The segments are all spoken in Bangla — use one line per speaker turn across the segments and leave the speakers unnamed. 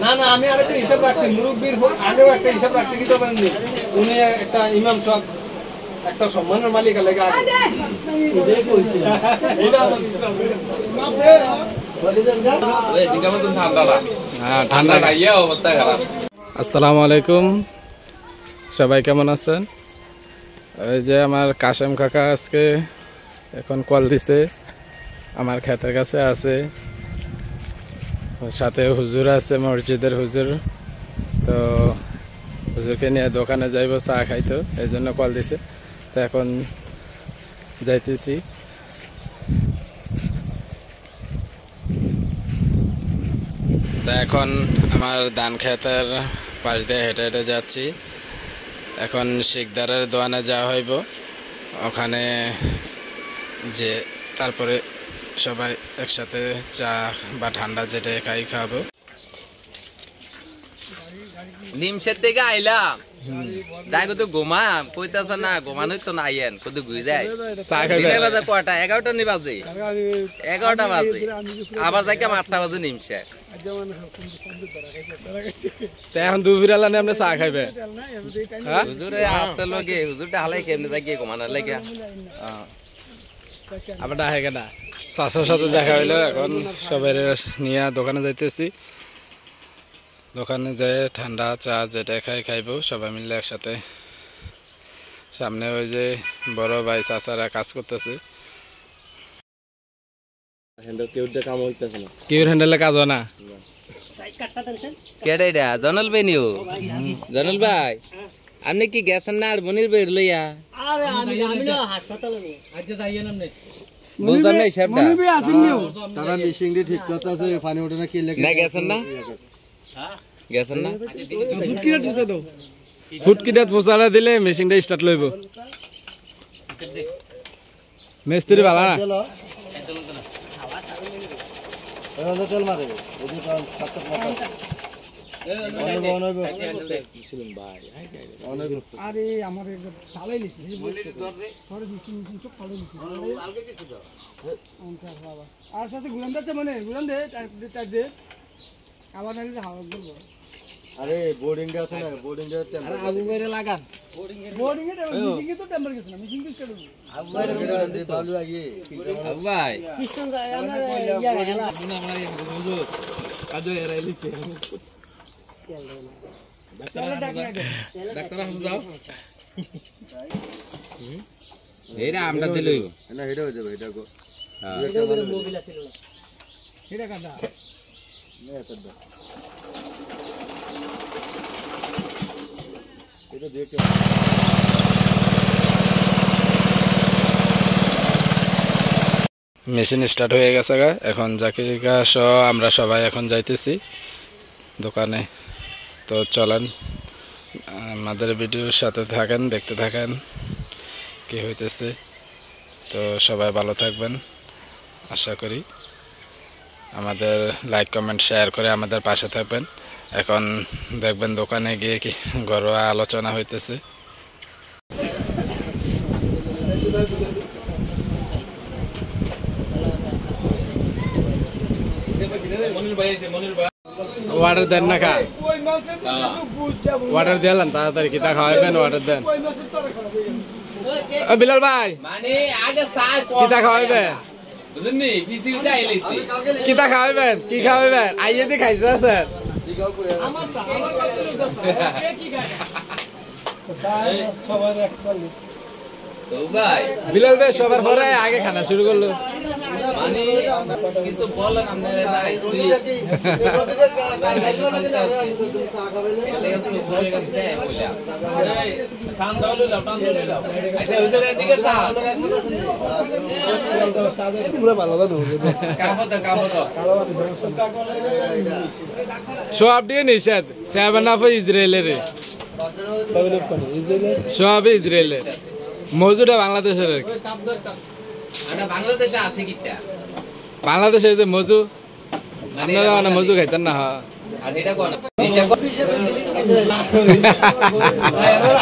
না না আমি আরেকটা হিসাব রাখছি মুরব্বির আগেও একটা হিসাব রাখছি কি তো জানেন উনি একটা ইমাম সাহেব একটা সম্মানের মালিক লাগে আগে এই কইছি এটা আমার ওই দিকে মতন ঠান্ডা না হ্যাঁ ঠান্ডা গাইয়া অবস্থা খারাপ।
আসসালামু আলাইকুম, সবাই কেমন আছেন? এই যে আমার কাশেম কাকা আজকে এখন কল দিছে, আমার ক্ষেতের কাছে আছে, সাথে হুজুর আছে, মসজিদের হুজুর। তো হুজুরকে নিয়ে দোকানে যাইব চা খাইতো, এই জন্য কল দিছে। তো এখন যাইতেছি। তো এখন আমার ধান ক্ষেতের পাশ দিয়ে হেঁটে হেঁটে যাচ্ছি। এখন শিকদারের দোকানে যাওয়া হইব, ওখানে যে তারপরে সবাই একসাথে চা বা ঠান্ডা যেটা খাবো।
নিমসের থেকে আইলাম তাই কত ঘুমা কইতাছ না ঘুমানো তো না আইয়েন কত ঘুরে যায়
চা খাইবে
বাজে কয়টা 11টা নি বাজে 11টা বাজে আবার যাই কেমন 8টা বাজে নিমসে
এখন দুপুরালা আপনি চা খাইবে
হুজুরে আছে লগে হুজুরটা হালাই কেমনে যাই ঘুমানোর লাগে
আবার ডাহে কেনা চাষের সাথে দেখা হইলো। এখন সবাই নিয়ে দোকানে যাইতেছি, দোকানে যেয়ে ঠান্ডা চা যেটা খাইবো সবাই মিলে একসাথে। সামনে ওই যে বড় ভাই চাচারা কাজ করতেছে, কেউ হ্যান্ডেলে কাজ হয় না।
কেডা জনল ভাই নিও জনল ভাই আপনি কি গেছেন না আর মনির ভাই লইয়া বুঝলাম না হিসাবটা
তারা মিশিং দিয়ে ঠিক কথা আছে পানি ওঠে না কি লাগে
না গেছেন না গেছেন না
ফুটকিটাত ফোসারা দিলে মেশিনটা স্টার্ট লইব। মিস্ত্রি ভালো না
তেল মারে আরে আমার চালাই লিখছি আর সাথে গুলাম যাচ্ছে মানে গুলাম দে আবার নাইলে হাওয়া করবো। আরে বোর্ডিং আছে না বোর্ডিং আবু মেরে লাগান বোর্ডিং এ মিশিং তো টেম্পার গেছে না মিশিং কি করে আবু মেরে দে বালু আগে
আবু ভাই
কৃষ্ণ আমরা ইয়া হেলা মুনা মারি হুজুর কাজে এরাইলিছে ডাক্তার হাসু যাও
এরা আমরা দিলই
না হেডা হয়ে যাবে এটা গো
এটা
মোবাইল আছিল হেডা কাটা না এটা দাও এটা দেখে
মেশিন স্টার্ট হয়ে গেছে গা। এখন জাকিকা সহ আমরা সবাই এখন যাইতেছি দোকানে। তো চলেন আমাদের ভিডিওর সাথে থাকেন, দেখতে থাকেন কি হইতেছে। তো সবাই ভালো থাকবেন আশা করি, আমাদের লাইক কমেন্ট শেয়ার করে আমাদের পাশে থাকবেন। এখন দেখবেন দোকানে গিয়ে কি ঘরোয়া আলোচনা হইতেছে। ওয়াটার দেন না খা ওয়াটার দিলেন তাড়াতাড়ি কিতা খাওয়াবেন ওয়াটার দেন। বিলাল ভাই কিতা খাওয়াবেন কিতা খাওয়াবেন কি খাওয়াবেন আইয়ে দিয়ে খাইতে আছেন বিলাল ভাই সবার পরে আগে খানা শুরু করলো।
মানে কিছু বলেন আমরা আইছি
সব দিয়ে নিষেধ 7 ইসরায়েলের সব ইসরায়েলের মজুটা বাংলাদেশের
বাংলাদেশে আছে কিটা
বাংলাদেশের যে মজু আপনারা মজু খাইতেন না
আর এটা কোন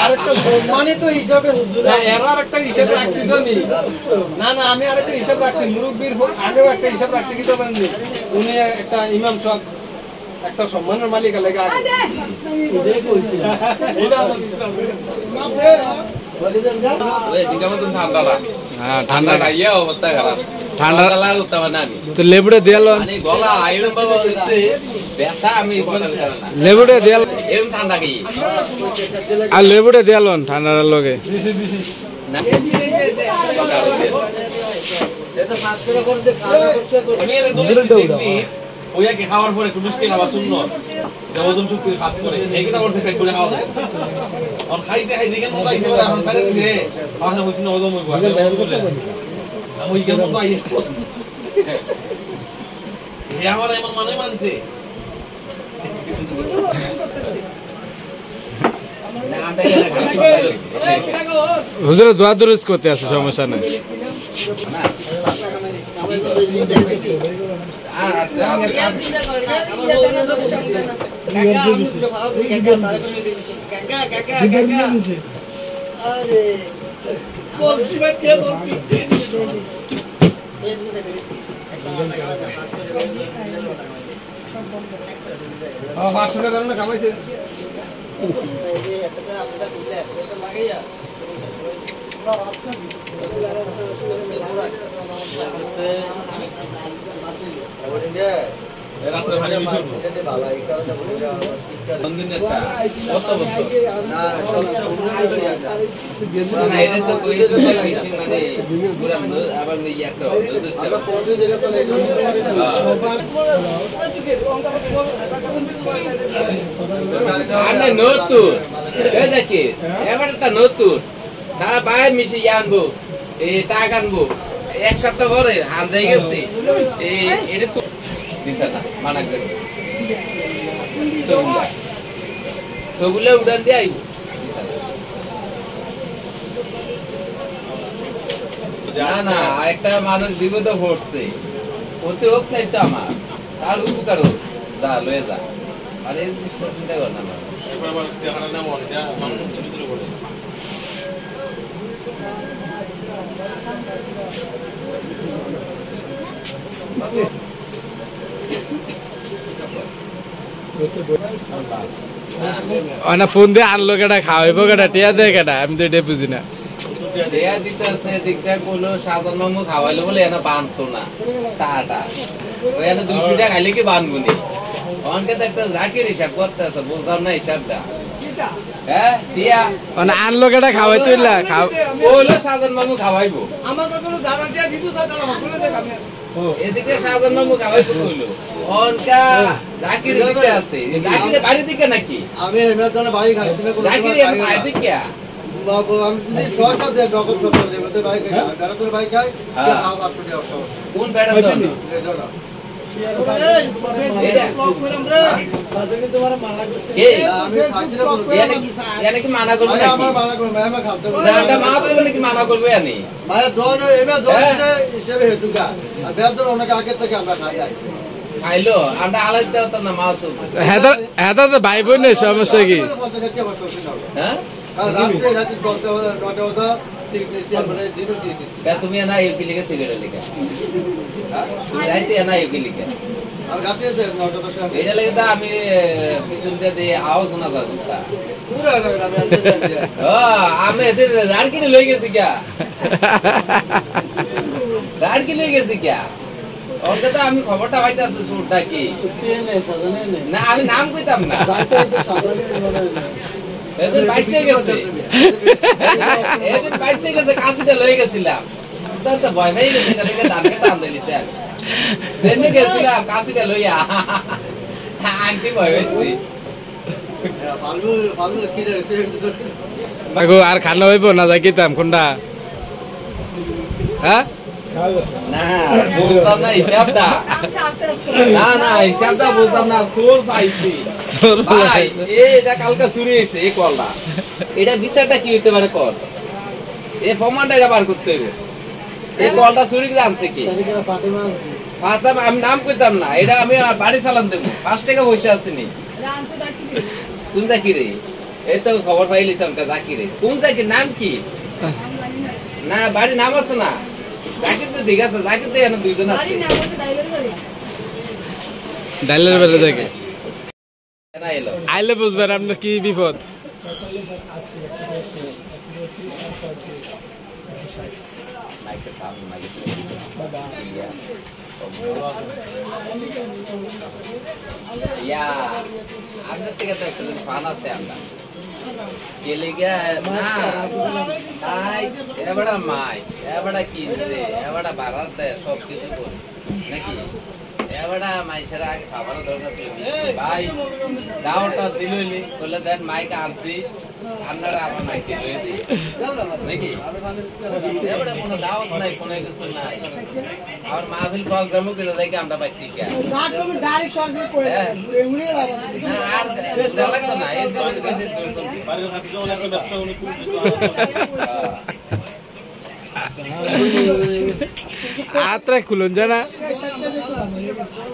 আরেকটা সম্মানিত হিসাবে হুজুর এর আরেকটা হিসাব রাখছি তো আমি না না আমি আরেকটা হিসাব রাখছি মুরব্বির আগেও একটা হিসাব রাখছি কি তো জানেন উনি একটা ইমাম সাহেব একটা সম্মানের মালিক লাগে এটা আমার ভিতরে আছে।
ওই দিকে মতন ঠান্ডা না
হ্যাঁ
ঠান্ডা
ঠান্ডা
খাইয়া অবস্থা খারাপ
ঠান্ডা
ঠান্ডা উঠতে পারে না আমি
তো লেবুটা দিয়ালো
মানে গলা আইরন বাবা হইছে ব্যথা আমি কথা বলতে পারি না
লেবুটা দিয়াল
এরকম ঠান্ডা খাই
আর লেবুটা দিয়ালো ঠান্ডার লগে
দিছি দিছি
না
আমি এর দলিল দিছি ওইয়া কি খাওয়ার পরে একটু মিষ্টি খাওয়া শূন্য এটা ওজন শক্তি কাজ করে এই কিনা করতে পেট করে খাওয়া যায় অন খাইতে খাইতে কেন মজা হিসেবে এখন সাইড দিছে খাওয়া হইছে না ওজন হইব আমি ওই কেমন তো আইয়ে হে আমার এমন মানে মানছে
না আমরা এখানে
হুজুরে দোয়া দরুজ করতে আছে সমস্যা নাই
পাঁচশো টাকা কারণে কামাইছে
রাত্রে ভালো মিশন
সন্দিনটা কত বছর না এটা তো কই মেশিন মানে পুরা আবার এই একটা আমরা ফোন দিয়ে দেখে চলে আরে নতুন এই দেখি এবার একটা নতুন তারা বাইরে মিশে আনবো এই টাকা আনবো এক সপ্তাহ পরে হান যাই গেছে এই এটা তো দিছে না মানা করে সবুলে উড়ান দিয়ে আইব না না একটা মানুষ বিপদে পড়ছে ওতে হোক না এটা আমার তার উপকার হোক যা লয়ে যা আর এই জিনিসটা চিন্তা কর না
এবার দেখাটা না মনে যা মানুষ ভিতরে পড়ে
না ফোন দিয়ে আনলো কেটা খাওয়াইবো কেটা টিয়া দেয় কেটা আমি তো এটা বুঝি না
দেয়া দিতেছে দিকটা কইলো সাধারণ মামু খাওয়াইলো বলে এনা বানতো না চাটা ওই এনা 200 টাকা খাইলে কি বানবুনি অনকে তো একটা জাকির হিসাব করতেছে বুঝলাম না হিসাবটা হ্যাঁ টিয়া
না আনলো কেটা খাওয়াইতো না
কইলো সাধারণ মামু খাওয়াইবো
আমার তো কোনো জানা দিয়া দিতু স্যার তাহলে হসপিটালে দেখ আমি
এদিকে সাধারণ মামু খাওয়াইবো কইলো অনকা জাকির দিতে আছে জাকিরে বাড়ি দিকে নাকি
আমি এমএর জন্য ভাই খাইছি না
জাকির বাড়ি দিকে
বাবু আমি যদি 600 দেব নগদ 700 দেব তো ভাই খাই যারা তোর ভাই খাই
হ্যাঁ।
তাও 800 টাকা অবশ্য
কোন বেড়া দাও
আমি খাইছি না কোনো
এনে কি মানা করবে
ভাই আমার
নাকি
মানা করো আমি খাইতে
না এটা মা বলে কি মানা করবে এনে
ভাই দোন এমএ দোন হিসেবে হেতুকা আর বেদর অনেক আগে থেকে আমরা খাই আই
খাইলো আমরা আলাদা দেওয়া তো না মা তো
হ্যাঁ তো ভাই বোন সমস্যা কি
হ্যাঁ
রাতে রাতে 9টা ওটা ঠিক নিচে আমরা দিনও দিয়ে দিচ্ছি
তা তুমি না ইউপি লিখে সিগারেট লিখে তুমি রাইতে না ইউপি লিখে
আমি রাতে 9টা 10 টাকা
এটা লাগে তা আমি পিছন দিয়ে আওয়াজ শোনা যায় দুটা
পুরো
ও আমি এদের রারকিনি লই গেছি কিয়া রারকি লই গেছি কিয়া ওকে তো আমি খবরটা পাইতাছি সুরটা কি না আমি নাম কইতাম না এদের বাইচে গেছে এদের বাইচে গেছে কাছিটা লই গেছিলাম তো ভয় ভাই গেছে এটা লেগে দাঁড়কে টান দিলিছে আমি দেনে গেছিলাম কাছিটা লইয়া আন্টি ভয় হইছি
পালু পালু কি রে
আগো আর খানা হইব না যাই কিতাম কোনটা হ্যাঁ
না বুঝতাম না হিসাবটা না না হিসাবটা বুঝতাম না সোর পাইছি
সোর
ভাই এটা কালকে চুরি হয়েছে এই কলটা এটা বিচারটা কি হইতে পারে কল এই প্রমাণটা এটা বার করতে হবে এই কলটা চুরি করে আনছে কি ফাতেমা আমি নাম কইতাম না এটা আমি বাড়ি চালান দেবো 5 টাকা পয়সা আসেনি কোন জাকিরে এই তো খবর পাইলিস আমাকে জাকিরে কোন জাকির নাম কি না বাড়ি নাম আছে না জাকির তো ঠিক আছে জাকির তো এখানে দুইজন আছে
ডাইলের বেলা দেখে
এরা এলো
আইলে বুঝবেন আপনার কি বিপদ।
মাইকের সামনে মাইকের ইয়া আপনার থেকে তো একটা ফান আছে আমরা গেলে গিয়া না তাই এবারে মাই এবারে কিনছে এবারে ভাড়া দেয় সব কিছু করে নাকি এবারে মাইসের আগে খাবার দরকার ছিল ভাই দাওয়াটা দিলইনি বলে দেন মাইক আনছি আপনারা আমার মাইকে লয়ে দিই নাকি এবারে কোনো দাওয়াত নাই কোনো কিছু নাই আর মাহফিল প্রোগ্রামও করে দেখি আমরা পাইছি কি না আর লাগতো না এই দিনের কাছে
বাড়ির কাছে যখন একটা ব্যবসা উনি পরিচিত
রাত্রে খুলুন জানা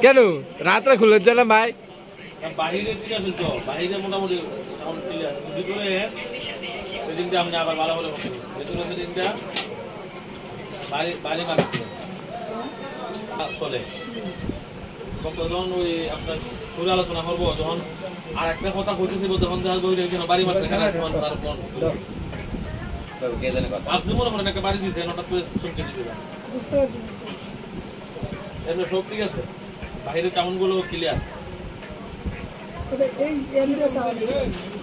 কেন রাত্রে খুলুন জানা ভাই
বাহিরে ঠিক আছে তো বাহিরে মোটামুটি এখন ক্লিয়ার ভিতরে সেদিনটা আমি আবার ভালো ভালো ভিতরে সেদিনটা বাড়ি মারছে চলে যখন ওই আপনার সুরে আলোচনা করবো যখন আর একটা কথা কইতেছি যখন যা বই বাড়ি মারছে তার আপনি মনে করেন একটা বাড়ি দিয়েছেন হঠাৎ করে চমকে দিতে এমনি সব ঠিক আছে বাইরের টাউন গুলো ক্লিয়ার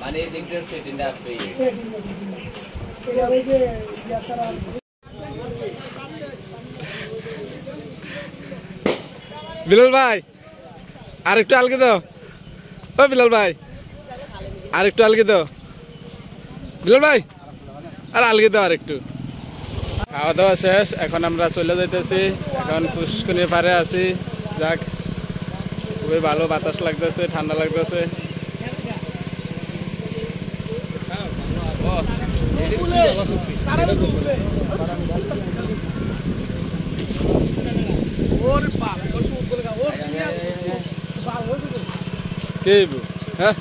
মানে এই দিক দিয়ে সেদিনটা আসবে
বিলাল ভাই আরেকটু আলগে দাও ও বিলাল ভাই আরেকটু আলগে দাও বিলাল ভাই আর আলগে দাও আরেকটু। খাওয়া দাওয়া শেষ, এখন আমরা চলে যাইতেছি, এখন পুষ্করিণীর পাড়ে আছি। যাক খুবই ভালো বাতাস লাগতেছে, ঠান্ডা লাগতেছে। কে হ্যাঁ